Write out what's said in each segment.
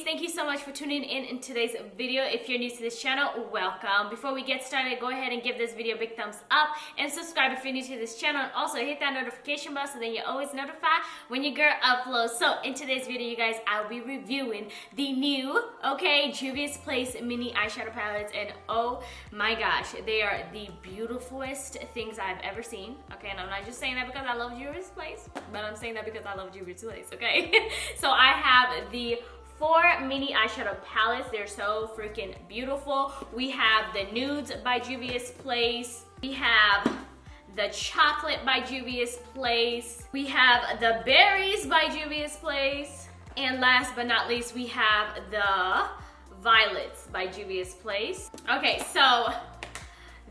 Thank you so much for tuning in today's video. If you're new to this channel, welcome. Before we get started, go ahead and give this video a big thumbs up and subscribe if you're new to this channel, and also hit that notification bell so then you're always notified when your girl uploads. So in today's video, you guys, I'll be reviewing the new Juvias Place mini eyeshadow palettes, and oh my gosh, they are the beautifulest things I've ever seen. Okay, and I'm not just saying that because I love Juvias Place, but I'm saying that because I love Juvias Place. Okay, so I have the 4 mini eyeshadow palettes. They're so freaking beautiful. We have the Nudes by Juvias Place. We have the Chocolate by Juvias Place. We have the Berries by Juvias Place. And last but not least, we have the Violets by Juvias Place. Okay, so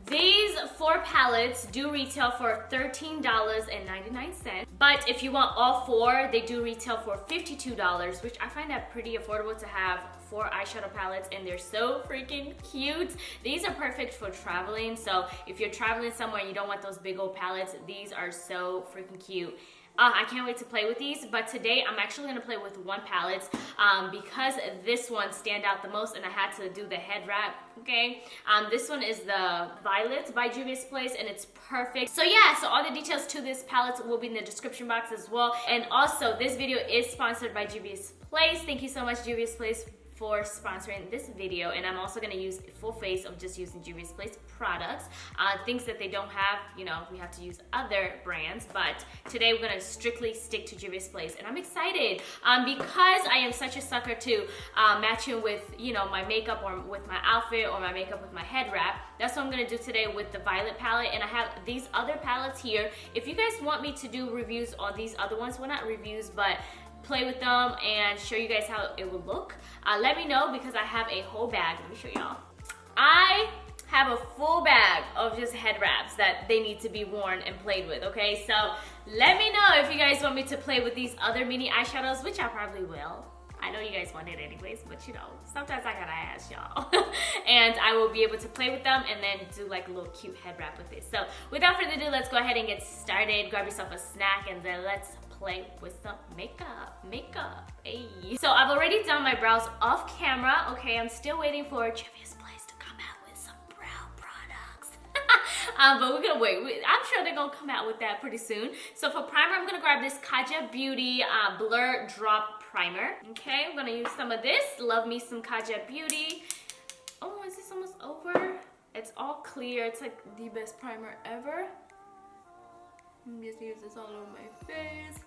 these 4 palettes do retail for $13.99, but if you want all 4, they do retail for $52, which I find that pretty affordable to have 4 eyeshadow palettes, and they're so freaking cute. These are perfect for traveling, so if you're traveling somewhere and you don't want those big old palettes, these are so freaking cute. I can't wait to play with these, but today I'm actually going to play with one palette because this one stand out the most, and I had to do the head wrap, okay? This one is the Violets by Juvias Place, and it's perfect. So yeah, so all the details to this palette will be in the description box as well. And also, this video is sponsored by Juvias Place. Thank you so much, Juvias Place, for sponsoring this video. And I'm also going to use full face of just using Juvias Place products. Things that they don't have, you know, we have to use other brands, but today we're going to strictly stick to Juvias Place, and I'm excited because I am such a sucker to matching with, you know, my makeup or with my outfit, or my makeup with my head wrap. That's what I'm going to do today with the Violet palette, and I have these other palettes here. If you guys want me to do reviews on these other ones, well, not reviews, but play with them and show you guys how it will look, let me know, because I have a whole bag. Let me show y'all. I have a full bag of just head wraps that they need to be worn and played with, okay? So let me know if you guys want me to play with these other mini eyeshadows, which I probably will. I know you guys want it anyways, but you know, sometimes I gotta ask y'all. And I will be able to play with them and then do like a little cute head wrap with it. So without further ado, let's go ahead and get started. Grab yourself a snack and then let's play with some makeup. Hey. So I've already done my brows off camera, okay? I'm still waiting for Juvias Place to come out with some brow products. But we're gonna wait. I'm sure they're gonna come out with that pretty soon. So for primer, I'm gonna grab this Kaja Beauty Blur Drop Primer. Okay, I'm gonna use some of this. Love me some Kaja Beauty. Oh, is this almost over? It's all clear. It's like the best primer ever. I'm just use this all over my face.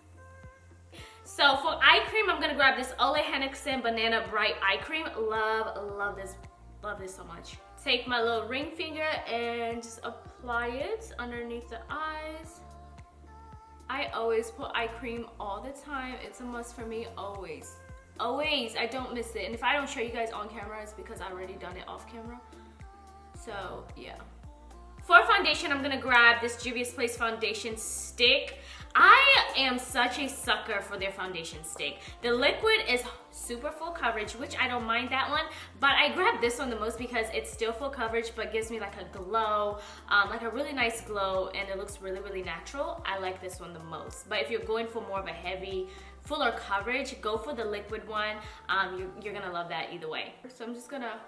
So for eye cream, I'm gonna grab this Ole Henriksen Banana Bright Eye Cream. Love this so much. Take my little ring finger and just apply it underneath the eyes. I always put eye cream all the time. It's a must for me, always. I don't miss it. And if I don't show you guys on camera, it's because I already done it off camera. So yeah. For foundation, I'm gonna grab this Juvias Place foundation stick. I am such a sucker for their foundation stick. The liquid is super full coverage, which I don't mind that one, but I grabbed this one the most because it's still full coverage but gives me like a glow, like a really nice glow, and it looks really, really natural. I like this one the most. But if you're going for more of a heavy, fuller coverage, go for the liquid one. You're gonna love that either way. So I'm just gonna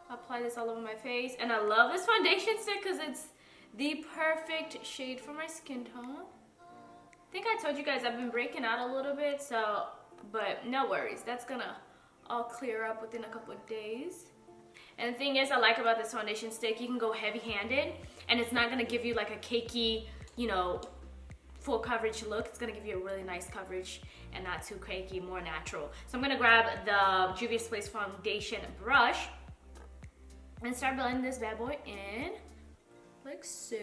apply this all over my face, and I love this foundation stick because it's the perfect shade for my skin tone. I think I told you guys I've been breaking out a little bit, so, but no worries, that's gonna all clear up within a couple of days. And the thing is, I like about this foundation stick, you can go heavy-handed, and it's not gonna give you like a cakey, you know, full coverage look. It's gonna give you a really nice coverage and not too cakey, more natural. So I'm gonna grab the Juvias Place foundation brush and start blending this bad boy in, like so.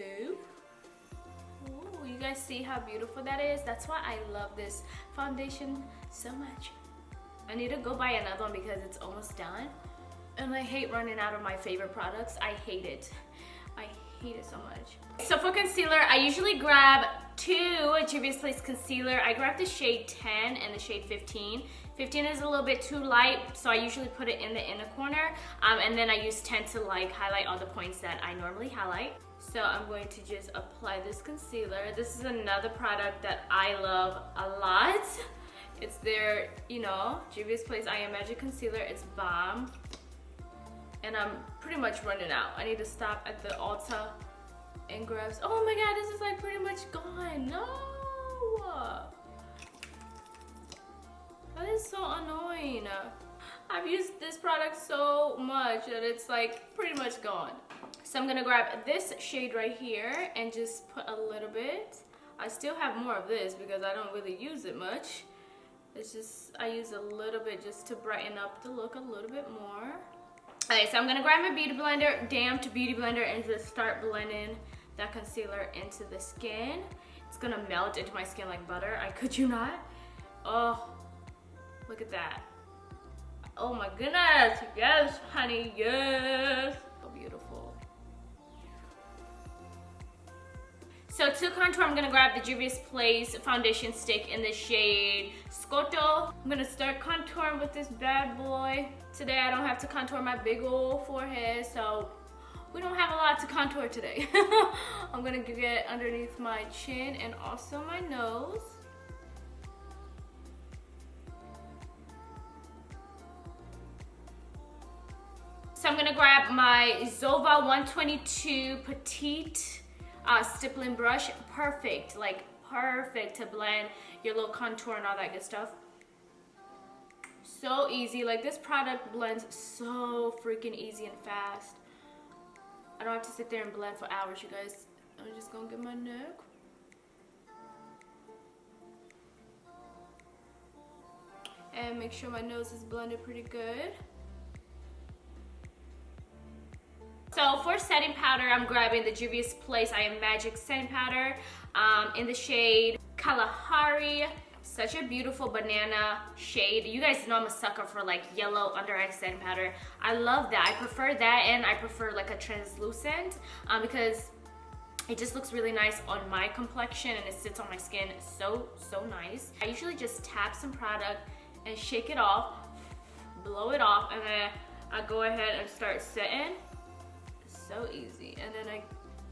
Ooh, you guys see how beautiful that is? That's why I love this foundation so much. I need to go buy another one because it's almost done. And I hate running out of my favorite products. I hate it. I hate it so much. So for concealer, I usually grab 2 Juvias Place concealer. I grab the shade 10 and the shade 15. 15 is a little bit too light, so I usually put it in the inner corner. And then I use 10 to like highlight all the points that I normally highlight. So I'm going to just apply this concealer. This is another product that I love a lot. It's their, you know, Juvia's Place I Am Magic Concealer. It's bomb. And I'm pretty much running out. I need to stop at the Ulta and grab. Oh my god, this is like pretty much gone. No! That is so annoying. I've used this product so much that it's like pretty much gone. So I'm gonna grab this shade right here and just put a little bit. I still have more of this because I don't really use it much. It's just, I use a little bit just to brighten up the look a little bit more. Alright, so I'm gonna grab my beauty blender, damped beauty blender, and just start blending that concealer into the skin. It's gonna melt into my skin like butter. I could you not? Oh, look at that. Oh my goodness. Yes, honey, yes. So beautiful. So to contour, I'm gonna grab the Juvia's Place foundation stick in the shade Scotto. I'm gonna start contouring with this bad boy. Today I don't have to contour my big old forehead, so we don't have a lot to contour today. I'm gonna get underneath my chin and also my nose. So I'm gonna grab my Zoeva 122 Petite stippling brush. Perfect, like perfect to blend your little contour and all that good stuff. So easy, like this product blends so freaking easy and fast. I don't have to sit there and blend for hours, you guys. I'm just gonna get my neck. And make sure my nose is blended pretty good. So for setting powder, I'm grabbing the Juvia's Place I Am Magic setting powder in the shade Kalahari. Such a beautiful banana shade. You guys know I'm a sucker for like yellow under eye setting powder. I love that. I prefer that, and I prefer like a translucent because it just looks really nice on my complexion and it sits on my skin so nice. I usually just tap some product and shake it off, blow it off, and then I go ahead and start setting. So easy. And then I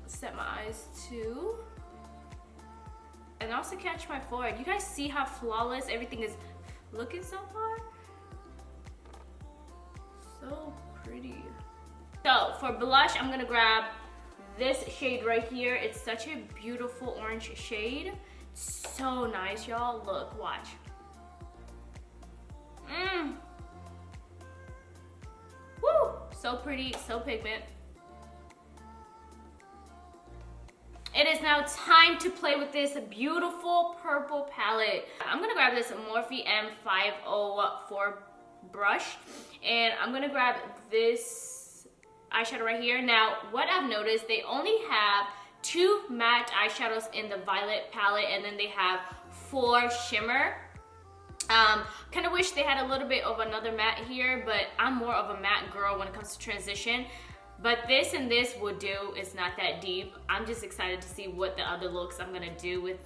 set my eyes too. And also catch my forehead. You guys see how flawless everything is looking so far? So pretty. So for blush, I'm gonna grab this shade right here. It's such a beautiful orange shade. So nice, y'all. Look, watch. Woo! So pretty, so pigment. It is now time to play with this beautiful purple palette. I'm gonna grab this Morphe M504 brush, and I'm gonna grab this eyeshadow right here. Now, what I've noticed, they only have 2 matte eyeshadows in the violet palette, and then they have 4 shimmer. Kind of wish they had a little bit of another matte here, but I'm more of a matte girl when it comes to transition. But this and this would do. It's not that deep. I'm just excited to see what the other looks I'm gonna do with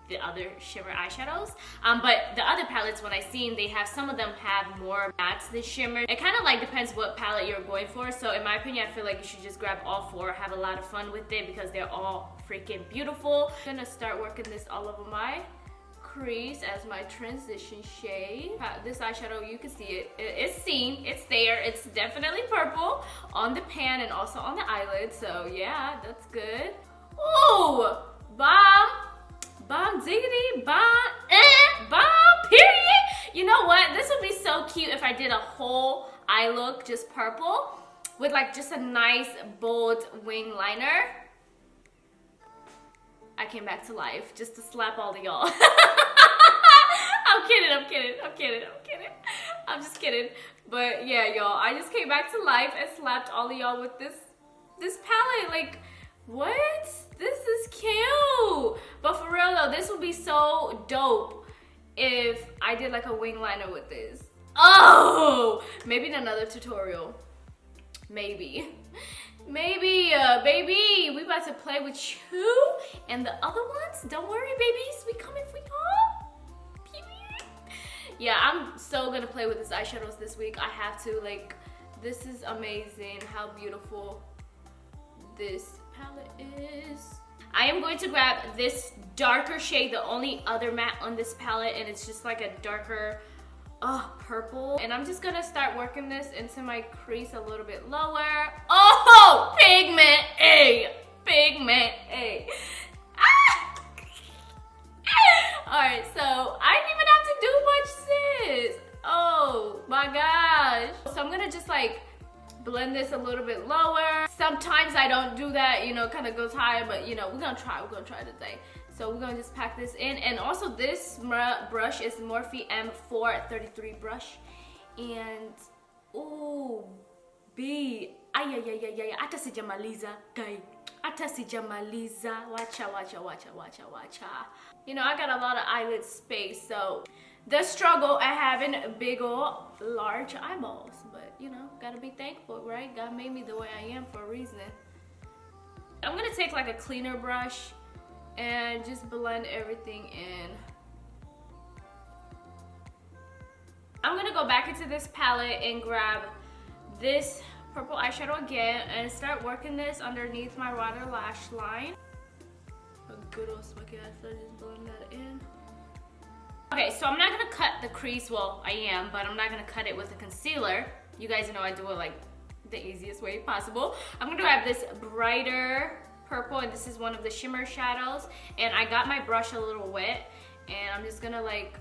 the other shimmer eyeshadows. But the other palettes, when I seen, they have, some of them have more mattes than shimmer. It kind of like depends what palette you're going for. So in my opinion, I feel like you should just grab all 4, have a lot of fun with it because they're all freaking beautiful. I'm gonna start working this all over my crease as my transition shade. This eyeshadow, you can see it. It's seen, it's there. It's definitely purple on the pan and also on the eyelid. So yeah, that's good. Ooh, bomb, bomb diggity, bomb, bomb, period. You know what? This would be so cute if I did a whole eye look just purple with like just a nice bold wing liner. I came back to life just to slap all of y'all. I'm kidding, I'm kidding, I'm kidding, I'm kidding. I'm just kidding. But yeah, y'all, I just came back to life and slapped all of y'all with this palette. Like, what? This is cute. But for real though, this would be so dope if I did like a wing liner with this. Oh, maybe in another tutorial. Maybe. Maybe, baby, we about to play with you and the other ones. Don't worry, babies, we coming for y'all. yeah, I'm so gonna play with this eyeshadows this week. I have to. Like, this is amazing how beautiful this palette is. I am going to grab this darker shade, the only other matte on this palette, and it's just like a darker purple. And I'm just gonna start working this into my crease a little bit lower. Oh, pigment A, pigment A. Ah! Alright, so I didn't even have to do much, sis. Oh my gosh. So I'm gonna just like blend this a little bit lower. Sometimes I don't do that, you know, kind of goes higher, but you know, we're gonna try today. So we're gonna just pack this in. And also this brush is Morphe M433 brush. And, oh, B, ay, ata sijamaliza, guy. Ata sijamaliza, wacha. You know, I got a lot of eyelid space, so the struggle at having big ol' large eyeballs. But, you know, gotta be thankful, right? God made me the way I am for a reason. I'm gonna take like a cleaner brush and just blend everything in. I'm gonna go back into this palette and grab this purple eyeshadow again and start working this underneath my water lash line. A good old Smokey eyeshadow, just blend that in. Okay, so I'm not gonna cut the crease. Well, I am, but I'm not gonna cut it with a concealer. You guys know I do it like the easiest way possible. I'm gonna grab this brighter purple, and this is one of the shimmer shadows. And I got my brush a little wet, and I'm just gonna like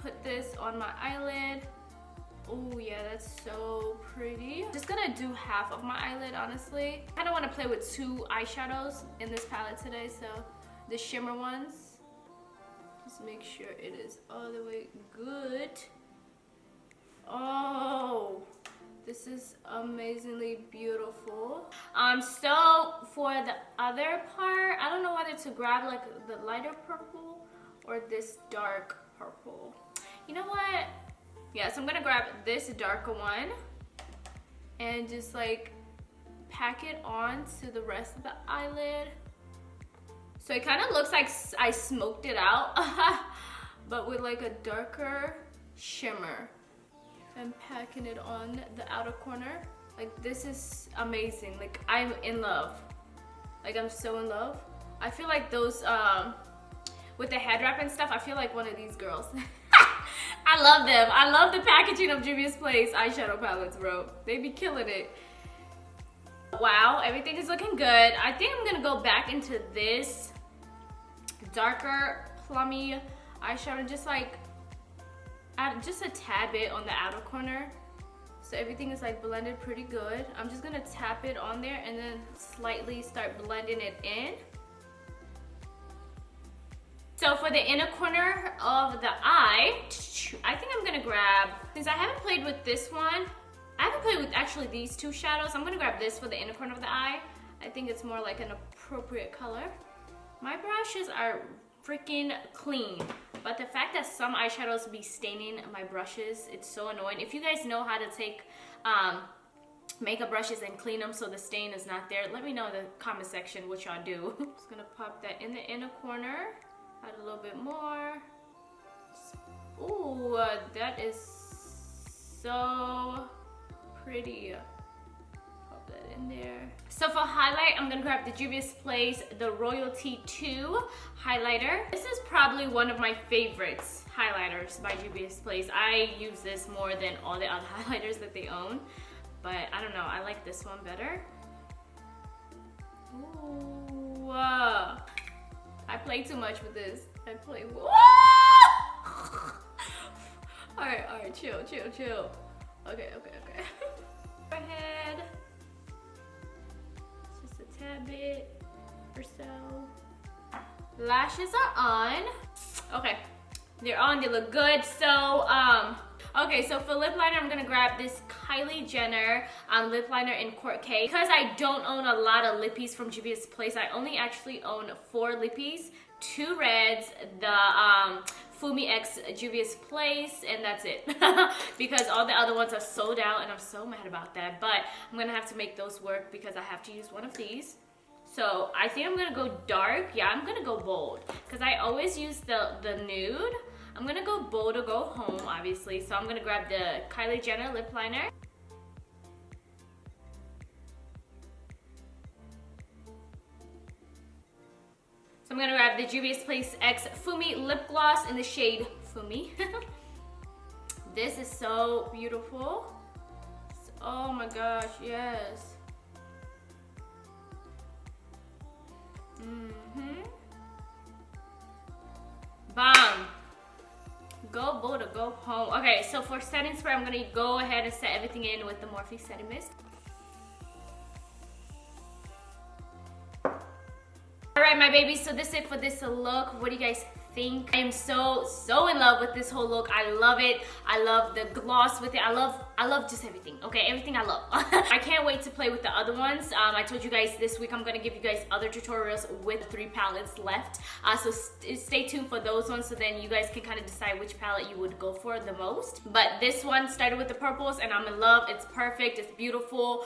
put this on my eyelid. Oh yeah, that's so pretty. Just gonna do half of my eyelid, honestly. I kinda wanna play with two eyeshadows in this palette today, so the shimmer ones. Just make sure it is all the way good. Oh, this is amazingly beautiful. So for the other part, I don't know whether to grab like the lighter purple or this dark purple. You know what? Yeah, so I'm gonna grab this darker one and just like pack it on to the rest of the eyelid. So it kind of looks like I smoked it out, but with like a darker shimmer. I'm packing it on the outer corner. Like, this is amazing. Like, I'm in love. Like, I'm so in love. I feel like those, with the head wrap and stuff, I feel like one of these girls. I love them. I love the packaging of Juvias Place eyeshadow palettes, bro. They be killing it. Wow, everything is looking good. I think I'm gonna go back into this darker plummy eyeshadow, just like add just a tad bit on the outer corner, so everything is like blended pretty good. I'm just gonna tap it on there and then slightly start blending it in. So for the inner corner of the eye, I think I'm gonna grab, since I haven't played with this one, I haven't played with actually these two shadows, I'm gonna grab this for the inner corner of the eye. I think it's more like an appropriate color. My brushes are freaking clean, but the fact that some eyeshadows be staining my brushes, it's so annoying. If you guys know how to take makeup brushes and clean them so the stain is not there, let me know in the comment section what y'all do. Just gonna pop that in the inner corner, add a little bit more. Ooh, that is so pretty. Pop that in there. So for highlight, I'm gonna grab the Juvias Place, the Royalty 2 highlighter. This is probably one of my favorites highlighters by Juvias Place. I use this more than all the other highlighters that they own, but I don't know, I like this one better. Ooh, I play too much with this. I play. Alright, chill. Okay. Go ahead. Just a tad bit or so. Lashes are on. Okay, they're on, they look good. So, okay, so for lip liner, I'm gonna grab this Kylie Jenner lip liner in Court K. Because I don't own a lot of lippies from Juvias Place, I only actually own 4 lippies, 2 reds, the FUMI X Juvias Place, and that's it. Because all the other ones are sold out, and I'm so mad about that. But I'm gonna have to make those work because I have to use one of these. So I think I'm gonna go dark. Yeah, I'm gonna go bold because I always use the nude. I'm gonna go bold or go home, obviously. So I'm gonna grab the Kylie Jenner lip liner. So I'm gonna grab the Juvias Place X FUMI lip gloss in the shade FUMI. This is so beautiful. Oh my gosh, yes. Bam. Go bold or go home. Okay, so for setting spray, I'm gonna go ahead and set everything in with the Morphe setting mist. Alright, my babies, so this is it for this look. What do you guys think? I am so in love with this whole look. I love it. I love the gloss with it. I love just everything. Okay, everything I love. I can't wait to play with the other ones. I told you guys this week I'm gonna give you guys other tutorials with 3 palettes left. So stay tuned for those ones, so then you guys can kind of decide which palette you would go for the most. But this one started with the purples and I'm in love. It's perfect. It's beautiful.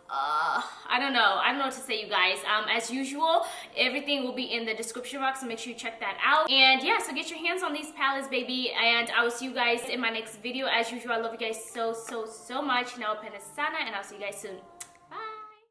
I don't know what to say, you guys. As usual, everything will be in the description box, so make sure you check that out. And yeah, so get your hands on these palettes, baby, and I will see you guys in my next video. As usual, I love you guys so much. Now, Anastasia, and I'll see you guys soon.